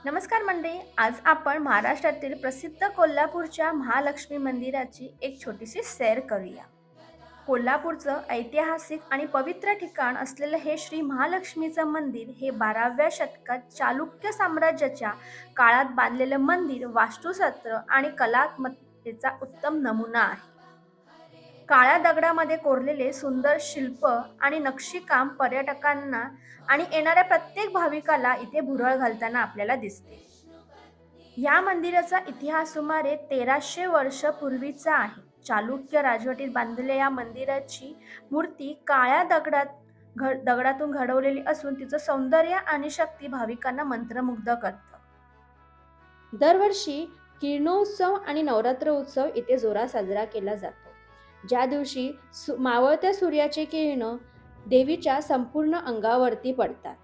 नमस्कार मंडळी, आज आपण महाराष्ट्रातील प्रसिद्ध कोल्हापूरच्या महालक्ष्मी मंदिराची एक छोटीशी सैर करूया. कोल्हापूरचं ऐतिहासिक आणि पवित्र ठिकाण असलेलं हे श्री महालक्ष्मीचं मंदिर हे 12व्या शतकात चालुक्य साम्राज्याच्या काळात बांधलेलं मंदिर वास्तुशास्त्र आणि कलात्मकतेचा उत्तम नमुना आहे. काळ्या दगडामध्ये कोरलेले सुंदर शिल्प आणि नक्षीकाम पर्यटकांना आणि येणाऱ्या प्रत्येक भाविकाला इथे भुरळ घालताना आपल्याला दिसते. या मंदिराचा इतिहास सुमारे 1300 वर्ष पूर्वीचा आहे. चालुक्य राजवटीत बांधलेल्या या मंदिराची मूर्ती काळ्या दगडातून घडवलेली असून तिचं सौंदर्य आणि शक्ती भाविकांना मंत्रमुग्ध करतं. दरवर्षी किरणोत्सव आणि नवरात्र उत्सव इथे जोरात साजरा केला जातो. ज्या दिवशी मावळत्या सूर्याचे किरण देवीच्या संपूर्ण अंगावरती पडतात.